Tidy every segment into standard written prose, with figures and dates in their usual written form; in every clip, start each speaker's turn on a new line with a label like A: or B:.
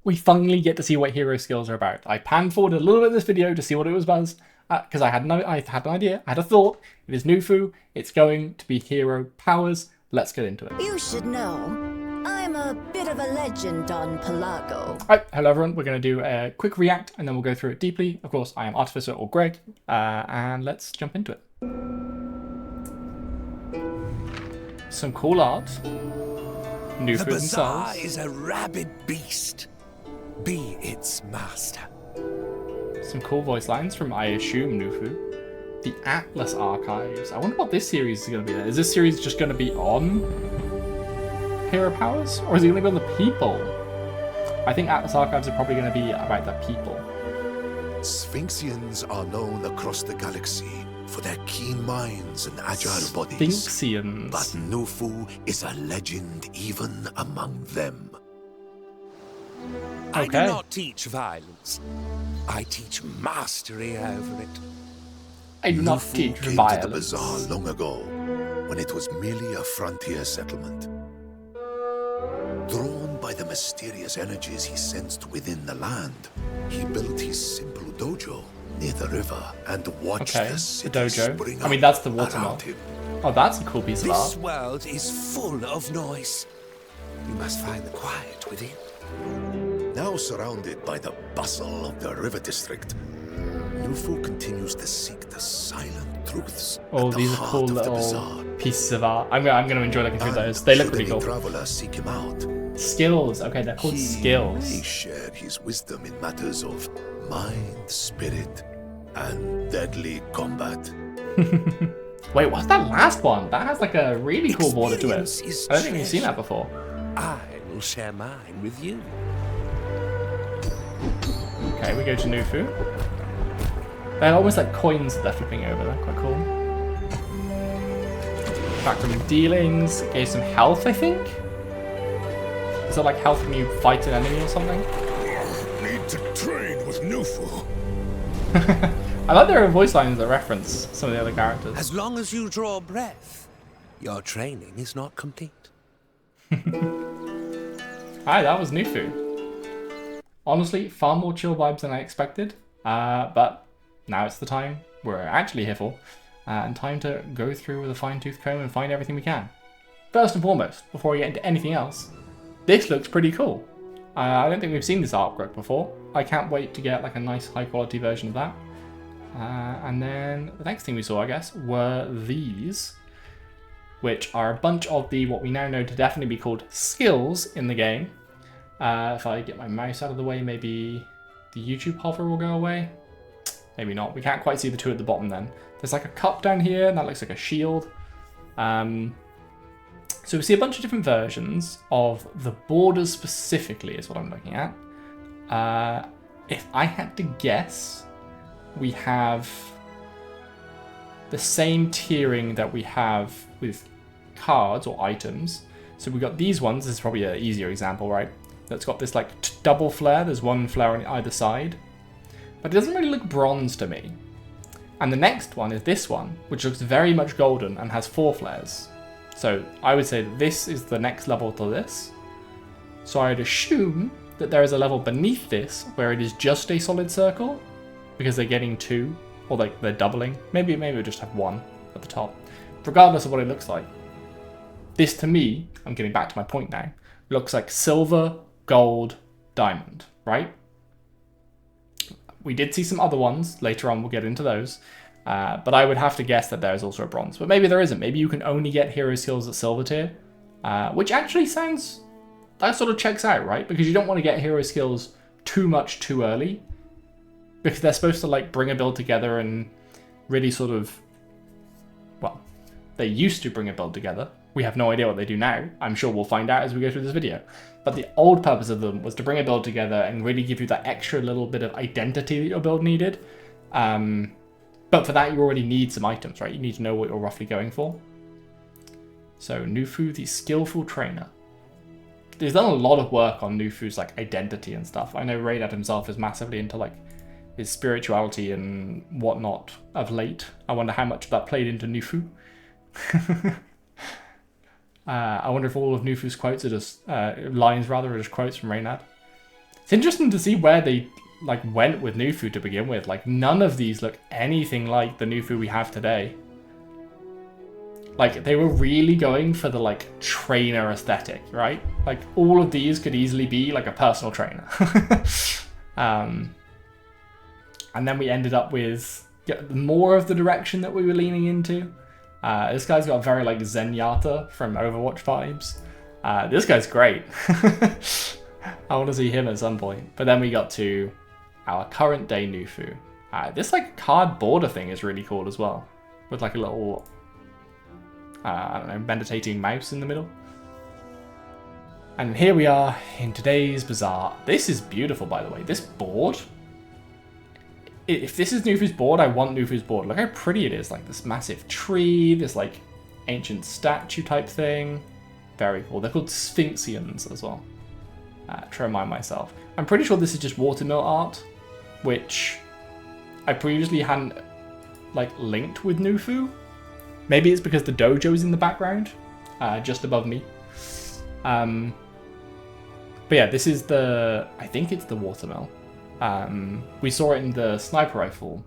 A: we finally get to see what hero skills are about. I panned forward a little bit in this video to see what it was about, because I had an idea, I had a thought. It is Nufu. It's going to be hero powers. Let's get into it.
B: You should know, I'm a bit of a legend on Pelago.
A: Alright, hello everyone. We're going to do a quick react and then we'll go through it deeply. Of course, I am Artificer or Greg, and let's jump into it. Some cool art. Nufu
C: The Bazaar
A: themselves.
C: is a rabid beast. Be its master.
A: Some cool voice lines from, I assume, Nufu. The Atlas Archives. I wonder what this series is going to be. Is this series just going to be on hero powers? Or is it going to be on the people? I think Atlas Archives are probably going to be about the people.
D: Sphinxians are known across the galaxy for their keen minds and agile bodies.
A: Sphinxians.
D: But Nufu is a legend even among them.
C: I do
A: Okay.
C: not teach violence. I teach mastery over it.
A: I do not
D: Nufu
A: teach
D: came to the
A: violence.
D: Bazaar long ago, when it was merely a frontier settlement. Drawn by the mysterious energies he sensed within the land, he built his simple dojo near the river and watched
A: Okay,
D: the
A: the
D: city
A: dojo.
D: spring
A: I mean,
D: up
A: that's the watermill.
D: around him.
A: Oh, that's a cool piece of
C: This
A: art.
C: world is full of noise. You must find the quiet within.
D: Now surrounded by the bustle of the river district, Nufu continues to seek the silent truths
A: Oh,
D: at the
A: these are
D: heart
A: cool
D: of the
A: little
D: Bazaar.
A: pieces of art. I'm gonna enjoy looking through
D: And
A: those. They look
D: should
A: pretty
D: any
A: cool.
D: traveler seek him out,
A: Skills. Okay, they're called
D: he
A: skills.
D: may share his wisdom in matters of mind, spirit, and deadly combat.
A: Wait, what's that last one? That has like a really cool border to it.
C: Experience is
A: I don't think we've seen that
C: treasure.
A: before.
C: I will share mine with you.
A: Okay, we go to Nufu. They're almost like coins that they're flipping over. They're quite cool. Back from dealings. Gave some health, I think. Is that like health when you fight an enemy or something?
D: Need to train with Nufu.
A: I like there are voice lines that reference some of the other characters.
C: As long as you draw breath, your training is not complete.
A: Hi, that was Nufu. Honestly, far more chill vibes than I expected. But now it's the time we're actually here for. And time to go through with a fine-tooth comb and find everything we can. First and foremost, before we get into anything else, this looks pretty cool. I don't think we've seen this artwork before. I can't wait to get like a nice high-quality version of that. And then the next thing we saw, I guess, were these, which are a bunch of the what we now know to definitely be called skills in the game. If I get my mouse out of the way, maybe the YouTube hover will go away. Maybe not. We can't quite see the two at the bottom then. There's like a cup down here, and that looks like a shield. So we see a bunch of different versions of the borders specifically is what I'm looking at. If I had to guess, we have the same tiering that we have with cards or items. So we've got these ones. This is probably an easier example, right? That's got this like double flare. There's one flare on either side. But it doesn't really look bronze to me. And the next one is this one, which looks very much golden and has 4 flares. So I would say that this is the next level to this. So I'd assume that there is a level beneath this where it is just a solid circle, because they're getting 2, or like they're doubling. Maybe we just have 1 at the top. Regardless of what it looks like. This to me, I'm getting back to my point now, looks like silver, gold, diamond, right? We did see some other ones. Later on, we'll get into those. But I would have to guess that there is also a bronze. But maybe there isn't. Maybe you can only get hero skills at silver tier. Which actually sounds... That sort of checks out, right? Because you don't want to get hero skills too much too early. Because they're supposed to like bring a build together and really sort of... Well, they used to bring a build together. We have no idea what they do now. I'm sure we'll find out as we go through this video. But the old purpose of them was to bring a build together and really give you that extra little bit of identity that your build needed. But for that, you already need some items, right? You need to know what you're roughly going for. So Nufu, the skillful trainer. He's done a lot of work on Nufu's like identity and stuff. I know Raydad himself is massively into like his spirituality and whatnot of late. I wonder how much of that played into Nufu. I wonder if all of Nufu's quotes are just lines rather, are just quotes from Raynad. It's interesting to see where they like went with Nufu to begin with. Like none of these look anything like the Nufu we have today. Like they were really going for the like trainer aesthetic, right? Like all of these could easily be like a personal trainer. And then we ended up with more of the direction that we were leaning into. This guy's got very like Zenyatta from Overwatch vibes. This guy's great. I want to see him at some point. But then we got to our current day Nufu. This like card border thing is really cool as well. With like a little, I don't know, meditating mouse in the middle. And here we are in today's Bazaar. This is beautiful, by the way. This board, if this is Nufu's board, I want Nufu's board. Look how pretty it is. Like this massive tree, this like ancient statue type thing. Very cool. They're called Sphinxians as well. To remind myself. I'm pretty sure this is just watermill art, which I previously hadn't like linked with Nufu. Maybe it's because the dojo is in the background, just above me. But yeah, this is I think it's the watermill. We saw it in the sniper rifle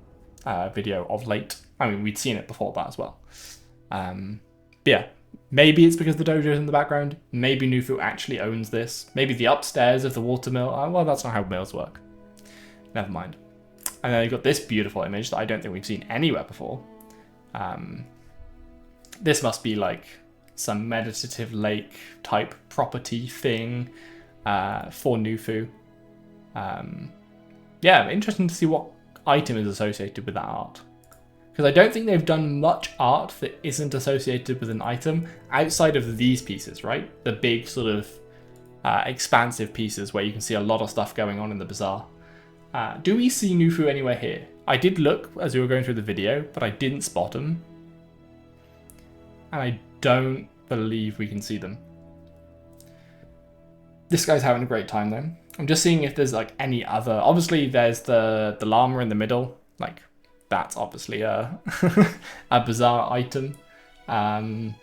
A: video of late. I mean, we'd seen it before that as well. But yeah, maybe it's because the dojo is in the background. Maybe Nufu actually owns this. Maybe the upstairs of the watermill. Well, that's not how mills work. Never mind. And then you've got this beautiful image that I don't think we've seen anywhere before. This must be like some meditative lake type property thing for Nufu. Yeah, interesting to see what item is associated with that art. Because I don't think they've done much art that isn't associated with an item outside of these pieces, right? The big sort of expansive pieces where you can see a lot of stuff going on in the bazaar. Do we see Nufu anywhere here? I did look as we were going through the video, but I didn't spot them. And I don't believe we can see them. This guy's having a great time though. I'm just seeing if there's like any other. Obviously there's the llama in the middle. Like that's obviously a a Bazaar item. All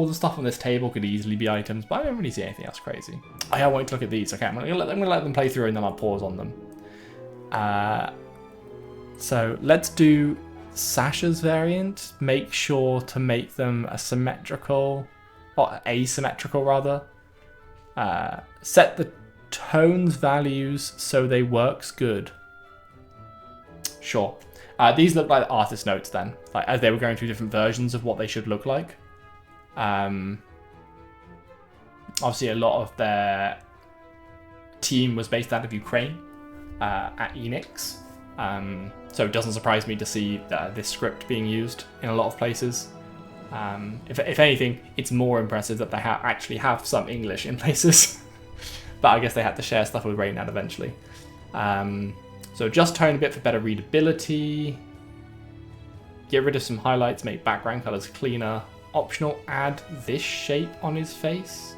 A: the stuff on this table could easily be items, but I don't really see anything else crazy. I want to look at these. Okay, I'm gonna let them play through and then I'll pause on them. So let's do Sasha's variant. Make sure to make them asymmetrical, or asymmetrical rather. Set the tones values so they works good. Sure. These look like artist notes then, like as they were going through different versions of what they should look like. Obviously a lot of their team was based out of Ukraine at Enix. So it doesn't surprise me to see this script being used in a lot of places. If anything, it's more impressive that they actually have some English in places. But I guess they had to share stuff with Raynad eventually. So adjust tone a bit for better readability. Get rid of some highlights, make background colors cleaner. Optional, add this shape on his face.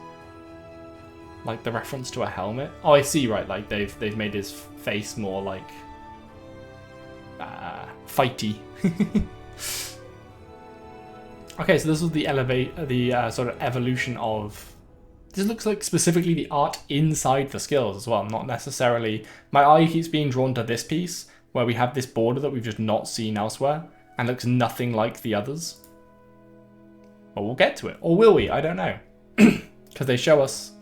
A: Like the reference to a helmet. Oh, I see, right, like they've made his face more like fighty. Okay, so this was the sort of evolution of. This looks like specifically the art inside the skills as well, not necessarily. My eye keeps being drawn to this piece where we have this border that we've just not seen elsewhere and looks nothing like the others. But we'll get to it, or will we? I don't know, because they show us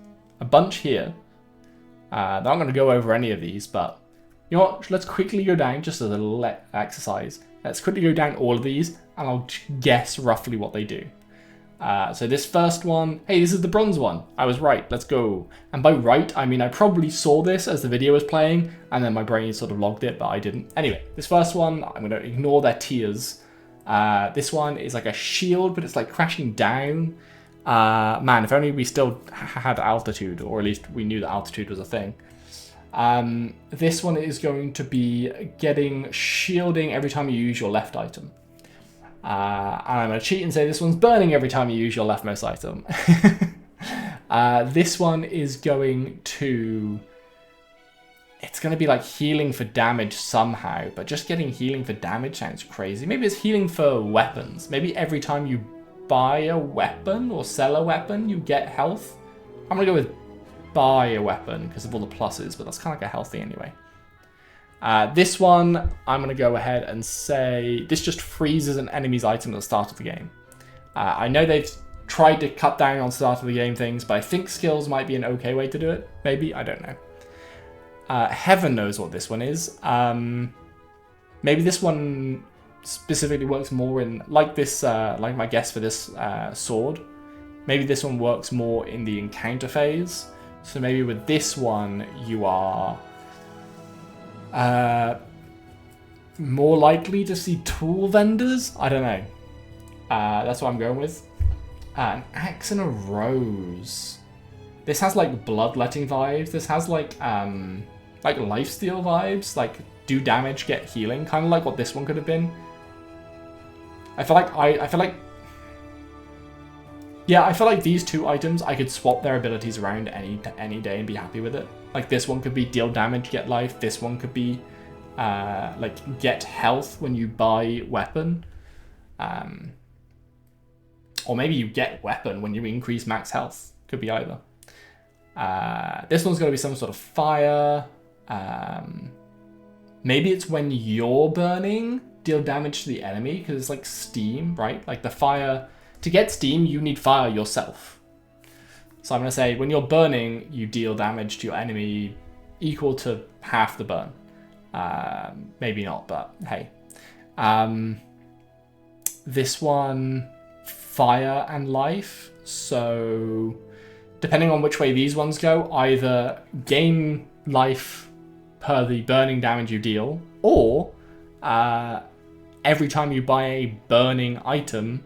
A: a bunch here. I'm not going to go over any of these, but you know what? Let's quickly go down just as a little exercise. Let's quickly go down all of these, and I'll guess roughly what they do. So this first one, hey, this is the bronze one. I was right, let's go. And by right, I mean I probably saw this as the video was playing, and then my brain sort of logged it, but I didn't. Anyway, this first one, I'm going to ignore their tears. This one is like a shield, but it's like crashing down. Man, if only we still had altitude, or at least we knew that altitude was a thing. This one is going to be getting shielding every time you use your left item. And I'm going to cheat and say this one's burning every time you use your leftmost item. This one is going to... It's going to be like healing for damage somehow, but just getting healing for damage sounds crazy. Maybe it's healing for weapons. Maybe every time you buy a weapon or sell a weapon, you get health. I'm going to go with buy a weapon because of all the pluses, but that's kind of like a healthy anyway. This one, I'm going to go ahead and say this just freezes an enemy's item at the start of the game. I know they've tried to cut down on start of the game things, but I think skills might be an okay way to do it. Maybe, I don't know. Heaven knows what this one is. Maybe this one specifically works more in, like this, like my guess for this sword. Maybe this one works more in the encounter phase. So maybe with this one, you are more likely to see tool vendors? I don't know. That's what I'm going with. An axe and a rose. This has like bloodletting vibes. This has like lifesteal vibes. Like do damage, get healing. Kind of like what this one could have been. I feel like these two items I could swap their abilities around any day and be happy with it. Like this one could be deal damage, get life. This one could be like get health when you buy weapon. Or maybe you get weapon when you increase max health. Could be either. This one's going to be some sort of fire. Maybe it's when you're burning, deal damage to the enemy, because it's like steam, right? Like the fire, to get steam, you need fire yourself. So I'm going to say when you're burning, you deal damage to your enemy equal to half the burn. Maybe not, but hey. This one, fire and life. So depending on which way these ones go, either gain life per the burning damage you deal, or every time you buy a burning item,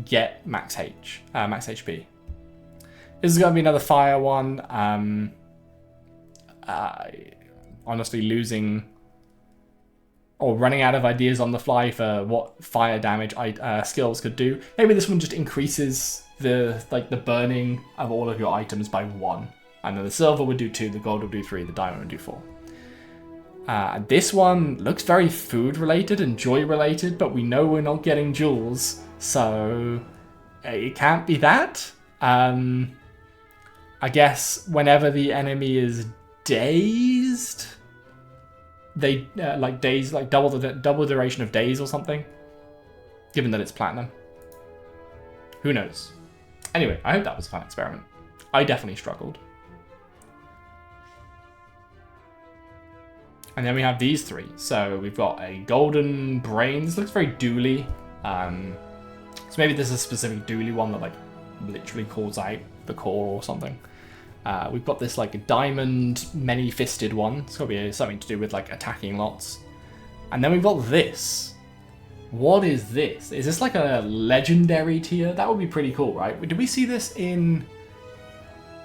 A: get max HP. This is going to be another fire one. Honestly, losing or running out of ideas on the fly for what fire damage skills could do. Maybe this one just increases the burning of all of your items by 1. And then the silver would do 2, the gold would do 3, the diamond would do 4. This one looks very food related and joy related, but we know we're not getting jewels, so it can't be that. I guess whenever the enemy is dazed, they double the duration of days or something, given that it's platinum. Who knows? Anyway, I hope that was a fun experiment. I definitely struggled. And then we have these 3. So we've got a golden brain. This looks very dually. So maybe this is a specific dually one that like literally calls out the core or something. We've got this like a diamond many-fisted one. It's got to be something to do with like attacking lots. And then we've got this. What is this? Is this like a legendary tier? That would be pretty cool, right? Did we see this in,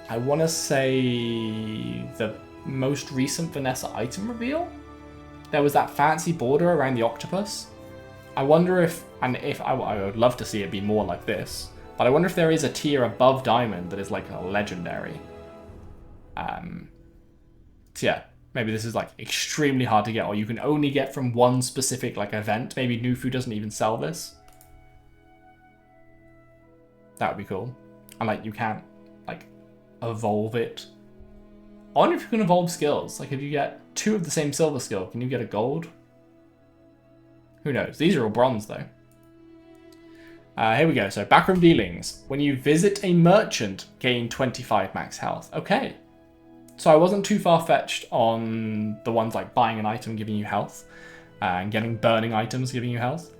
A: I want to say, the most recent Vanessa item reveal? There was that fancy border around the octopus. I wonder if I would love to see it be more like this, but I wonder if there is a tier above diamond that is like a legendary. So yeah, maybe this is like extremely hard to get, or you can only get from one specific like event. Maybe Nufu doesn't even sell this. That would be cool. And like you can't like evolve it. I wonder if you can evolve skills. Like if you get 2 of the same silver skill, can you get a gold? Who knows? These are all bronze though. Here we go. So backroom dealings. When you visit a merchant, gain 25 max health. Okay. So I wasn't too far-fetched on the ones like buying an item giving you health and getting burning items giving you health.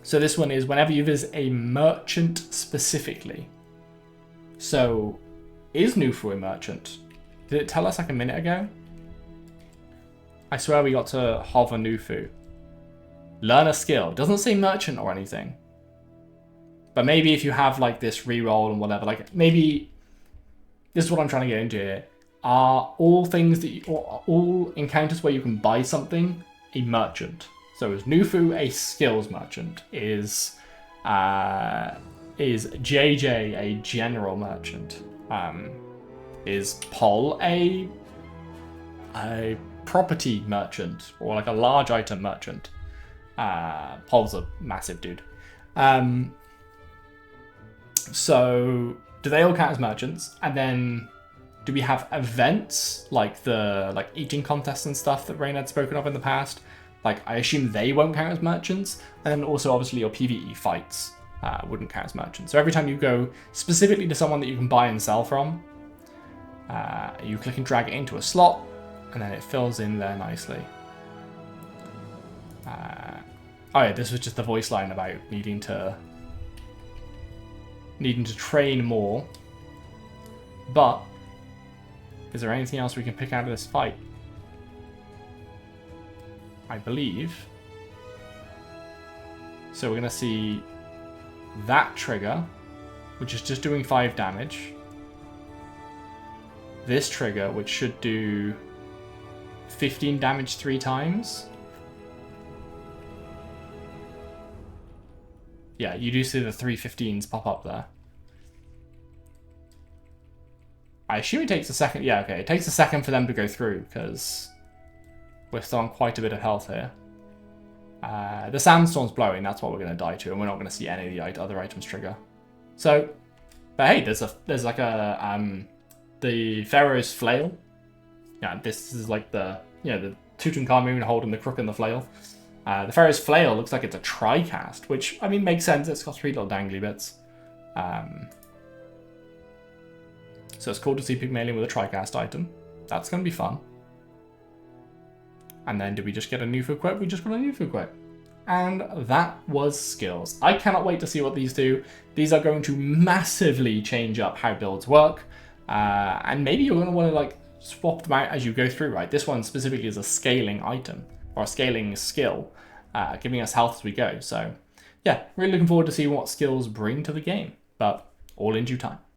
A: So this one is whenever you visit a merchant specifically. So is Nufu a merchant? Did it tell us like a minute ago? I swear we got to hover Nufu. Learn a skill. Doesn't say merchant or anything. But maybe if you have like this reroll and whatever, like maybe this is what I'm trying to get into here. Are all things that all encounters where you can buy something a merchant? So is Nufu a skills merchant? Is JJ a general merchant? Is Pol a property merchant or like a large item merchant? Pol's a massive dude. So do they all count as merchants? And then Do we have events like the eating contests and stuff that Rain had spoken of in the past? Like, I assume they won't count as merchants. And then also, obviously, your PvE fights wouldn't count as merchants. So every time you go specifically to someone that you can buy and sell from, you click and drag it into a slot, and then it fills in there nicely. Oh yeah, this was just the voice line about needing to train more. But is there anything else we can pick out of this fight? I believe. So we're going to see that trigger, which is just doing 5 damage. This trigger, which should do 15 damage 3 times. Yeah, you do see the 3 15s pop up there. I assume it takes a second. Yeah, okay. It takes a second for them to go through, because we're still on quite a bit of health here. The sandstorm's blowing. That's what we're going to die to, and we're not going to see any of the other items trigger. So, but hey, there's like a the Pharaoh's flail. Yeah, this is like the the Tutankhamun holding the crook and the flail. The Pharaoh's flail looks like it's a tri-cast, which I mean makes sense. It's got 3 little dangly bits. So it's cool to see Pygmalion with a tri-cast item. That's going to be fun. And then did we just get a new food quote? We just got a new food quote. And that was skills. I cannot wait to see what these do. These are going to massively change up how builds work. And maybe you're going to want to like swap them out as you go through, right? This one specifically is a scaling item or a scaling skill, giving us health as we go. So yeah, really looking forward to seeing what skills bring to the game, but all in due time.